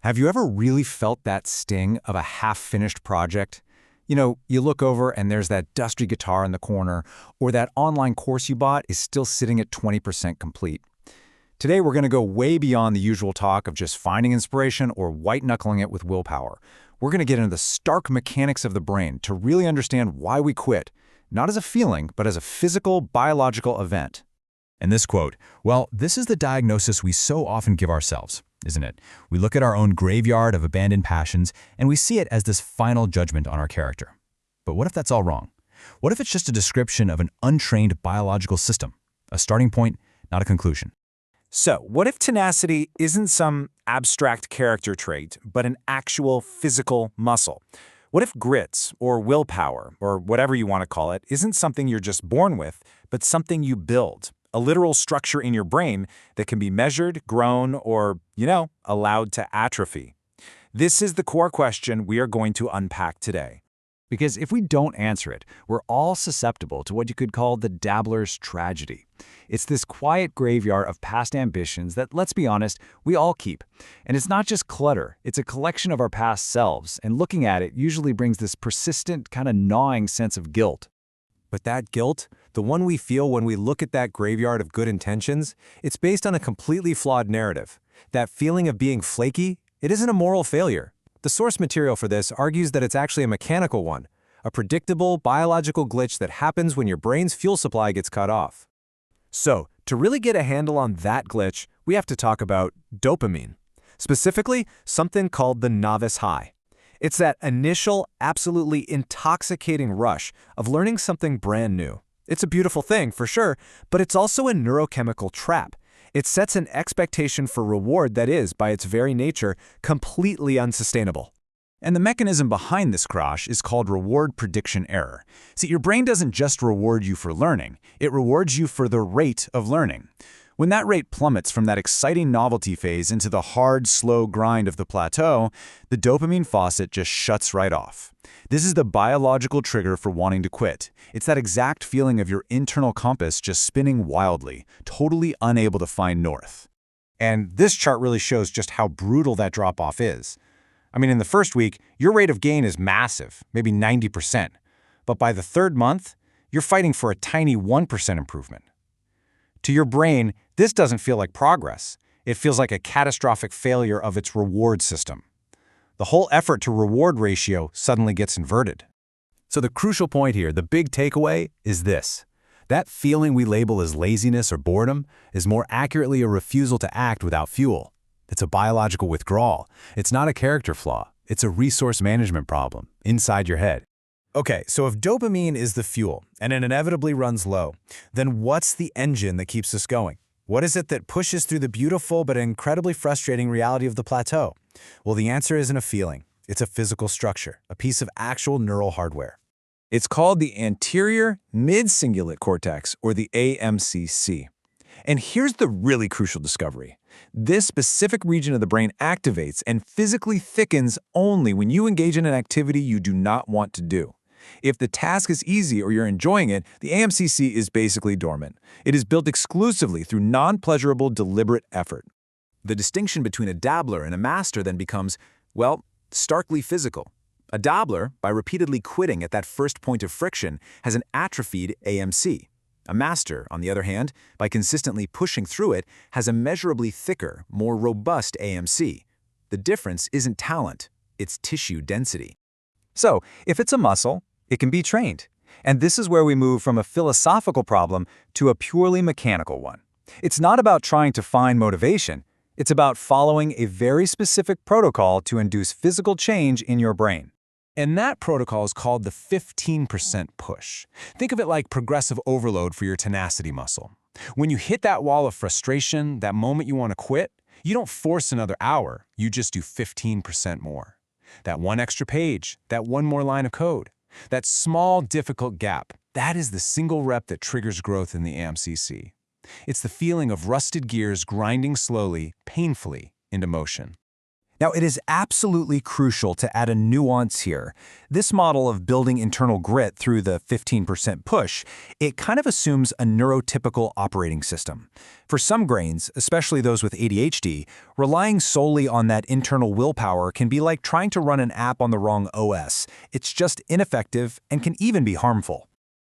Have you ever really felt that sting of a half-finished project? You know, you look over and there's that dusty guitar in the corner, or that online course you bought is still sitting at 20% complete. Today we're going to go way beyond the usual talk of just finding inspiration or white-knuckling it with willpower. We're going to get into the stark mechanics of the brain to really understand why we quit, not as a feeling, but as a physical, biological event. And this quote, well, this is the diagnosis we so often give ourselves, isn't it? We look at our own graveyard of abandoned passions, and we see it as this final judgment on our character. But what if that's all wrong? What if it's just a description of an untrained biological system? A starting point, not a conclusion. So, what if tenacity isn't some abstract character trait, but an actual physical muscle? What if grit, or willpower, or whatever you want to call it, isn't something you're just born with, but something you build? A literal structure in your brain that can be measured, grown, or, allowed to atrophy. This is the core question we are going to unpack today. Because if we don't answer it, we're all susceptible to what you could call the Dabbler's tragedy. It's this quiet graveyard of past ambitions that, let's be honest, we all keep. And it's not just clutter, it's a collection of our past selves, and looking at it usually brings this persistent, kind of gnawing sense of guilt. But that guilt, the one we feel when we look at that graveyard of good intentions, it's based on a completely flawed narrative. That feeling of being flaky, it isn't a moral failure. The source material for this argues that it's actually a mechanical one, a predictable biological glitch that happens when your brain's fuel supply gets cut off. So, to really get a handle on that glitch, we have to talk about dopamine. Specifically, something called the Novice High. It's that initial, absolutely intoxicating rush of learning something brand new. It's a beautiful thing, for sure, but it's also a neurochemical trap. It sets an expectation for reward that is, by its very nature, completely unsustainable. And the mechanism behind this crash is called reward prediction error. See, your brain doesn't just reward you for learning, it rewards you for the rate of learning. When that rate plummets from that exciting novelty phase into the hard, slow grind of the plateau, the dopamine faucet just shuts right off. This is the biological trigger for wanting to quit. It's that exact feeling of your internal compass just spinning wildly, totally unable to find north. And this chart really shows just how brutal that drop-off is. I mean, in the first week, your rate of gain is massive, maybe 90%. But by the third month, you're fighting for a tiny 1% improvement. To your brain, this doesn't feel like progress. It feels like a catastrophic failure of its reward system. The whole effort to reward ratio suddenly gets inverted. So the crucial point here, the big takeaway, is this. That feeling we label as laziness or boredom is more accurately a refusal to act without fuel. It's a biological withdrawal. It's not a character flaw. It's a resource management problem inside your head. Okay, so if dopamine is the fuel and it inevitably runs low, then what's the engine that keeps us going? What is it that pushes through the beautiful but incredibly frustrating reality of the plateau? Well, the answer isn't a feeling. It's a physical structure, a piece of actual neural hardware. It's called the Anterior Midcingulate Cortex, or the aMCC. And here's the really crucial discovery. This specific region of the brain activates and physically thickens only when you engage in an activity you do not want to do. If the task is easy or you're enjoying it, the aMCC is basically dormant. It is built exclusively through non-pleasurable, deliberate effort. The distinction between a dabbler and a master then becomes, well, starkly physical. A dabbler, by repeatedly quitting at that first point of friction, has an atrophied aMC. A master, on the other hand, by consistently pushing through it, has a measurably thicker, more robust aMC. The difference isn't talent, it's tissue density. So, if it's a muscle, it can be trained. And this is where we move from a philosophical problem to a purely mechanical one. It's not about trying to find motivation. It's about following a very specific protocol to induce physical change in your brain. And that protocol is called the 15% push. Think of it like progressive overload for your tenacity muscle. When you hit that wall of frustration, that moment you want to quit, you don't force another hour, you just do 15% more. That one extra page, that one more line of code, that small, difficult gap, that is the single rep that triggers growth in the aMCC. It's the feeling of rusted gears grinding slowly, painfully, into motion. Now, it is absolutely crucial to add a nuance here. This model of building internal grit through the 15% push, it kind of assumes a neurotypical operating system. For some brains, especially those with ADHD, relying solely on that internal willpower can be like trying to run an app on the wrong OS. It's just ineffective and can even be harmful.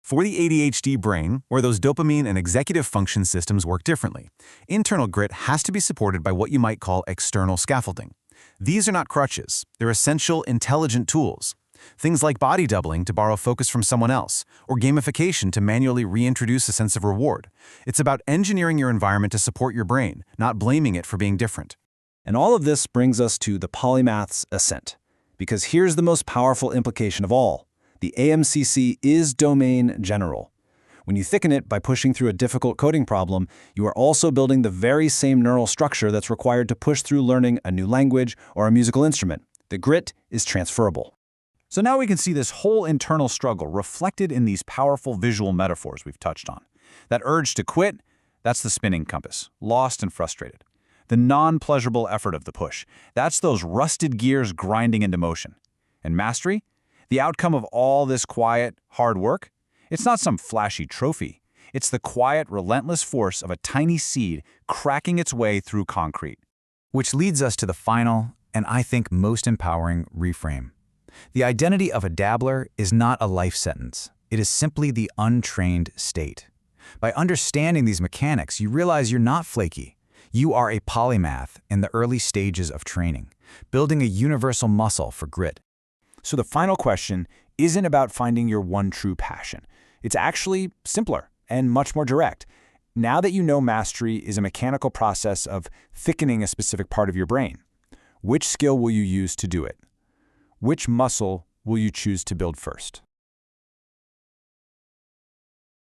For the ADHD brain, where those dopamine and executive function systems work differently, internal grit has to be supported by what you might call external scaffolding. These are not crutches. They're essential, intelligent tools. Things like body doubling to borrow focus from someone else, or gamification to manually reintroduce a sense of reward. It's about engineering your environment to support your brain, not blaming it for being different. And all of this brings us to the Polymath's ascent. Because here's the most powerful implication of all. The aMCC is domain general. When you thicken it by pushing through a difficult coding problem, you are also building the very same neural structure that's required to push through learning a new language or a musical instrument. The grit is transferable. So now we can see this whole internal struggle reflected in these powerful visual metaphors we've touched on. That urge to quit, that's the spinning compass, lost and frustrated. The non-pleasurable effort of the push, that's those rusted gears grinding into motion. And mastery? The outcome of all this quiet, hard work? It's not some flashy trophy. It's the quiet, relentless force of a tiny seed cracking its way through concrete. Which leads us to the final, and I think most empowering, reframe. The identity of a dabbler is not a life sentence. It is simply the untrained state. By understanding these mechanics, you realize you're not flaky. You are a polymath in the early stages of training, building a universal muscle for grit. So the final question isn't about finding your one true passion. It's actually simpler and much more direct. Now that you know mastery is a mechanical process of thickening a specific part of your brain, which skill will you use to do it? Which muscle will you choose to build first?